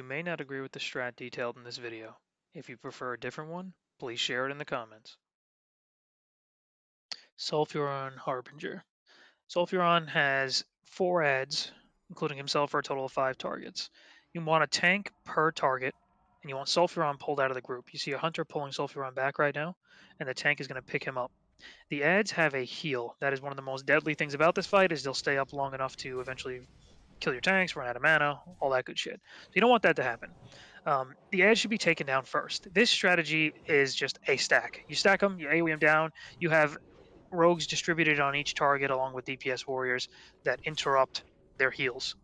You may not agree with the strat detailed in this video. If you prefer a different one, please share it in the comments. Sulfuron Harbinger. Sulfuron has 4 adds, including himself, for a total of 5 targets. You want a tank per target, and you want Sulfuron pulled out of the group. You see a hunter pulling Sulfuron back right now, and the tank is going to pick him up. The adds have a heal. That is one of the most deadly things about this fight, is they'll stay up long enough to eventually kill your tanks, run out of mana, all that good shit. So you don't want that to happen. The edge should be taken down first. This strategy is just a stack. You stack them, you AoE them down, you have rogues distributed on each target along with DPS warriors that interrupt their heals.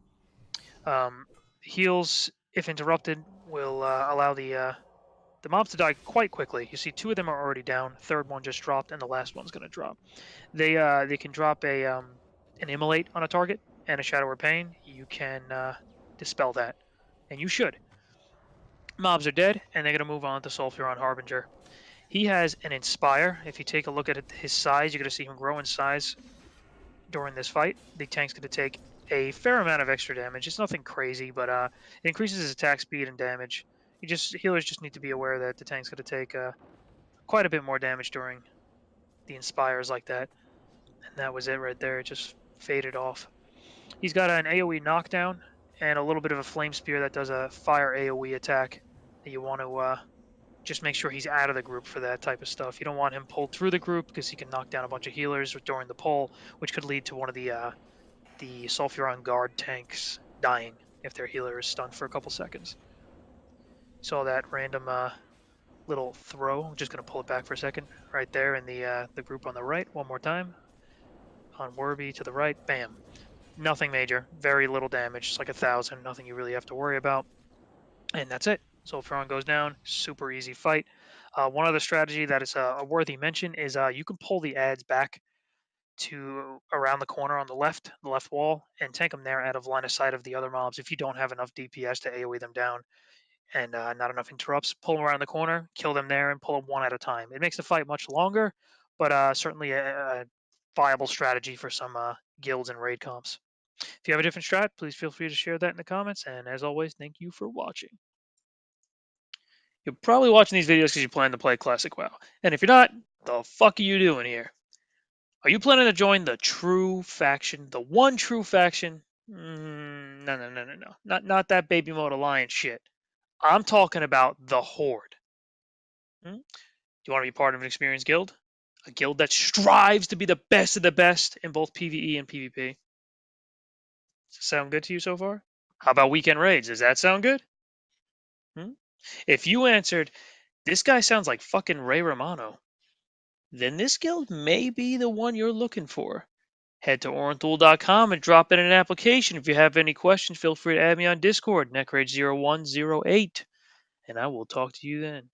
Heals, if interrupted, will allow the mobs to die quite quickly. You see 2 of them are already down, third one just dropped, and the last one's going to drop. They can drop an immolate on a target and a Shadow or Pain. You can dispel that, and you should. Mobs are dead, and they're going to move on to Sulfuron Harbinger. He has an Inspire. If you take a look at his size, you're going to see him grow in size during this fight. The tank's going to take a fair amount of extra damage. It's nothing crazy, but it increases his attack speed and damage. Healers just need to be aware that the tank's going to take quite a bit more damage during the Inspires like that. And that was it right there. It just faded off. He's got an AoE knockdown and a little bit of a Flame Spear that does a fire AoE attack. You want to just make sure he's out of the group for that type of stuff. You don't want him pulled through the group because he can knock down a bunch of healers during the pull, which could lead to one of the Sulfuron guard tanks dying if their healer is stunned for a couple seconds. Saw that random little throw. I'm just going to pull it back for a second. Right there in the group on the right. One more time. On Werby to the right. Bam. Nothing major. Very little damage. It's like 1,000. Nothing you really have to worry about. And that's it. Sulfuron goes down. Super easy fight. One other strategy that is a worthy mention is you can pull the adds back to around the corner on the left wall, and tank them there out of line of sight of the other mobs. If you don't have enough DPS to AoE them down and not enough interrupts, pull them around the corner, kill them there, and pull them one at a time. It makes the fight much longer, but certainly a viable strategy for some guilds and raid comps. If you have a different strat, please feel free to share that in the comments. And as always, thank you for watching. You're probably watching these videos because you plan to play Classic WoW. And if you're not, the fuck are you doing here? Are you planning to join the true faction? The one true faction? No. Not that baby mode alliance shit. I'm talking about the Horde. Do you want to be part of an experienced guild? A guild that strives to be the best of the best in both PvE and PvP? Does that sound good to you so far? How about weekend raids? Does that sound good? If you answered, this guy sounds like fucking Ray Romano, then this guild may be the one you're looking for. Head to Oran'Thul.com and drop in an application. If you have any questions, feel free to add me on Discord, Nekrage0108, and I will talk to you then.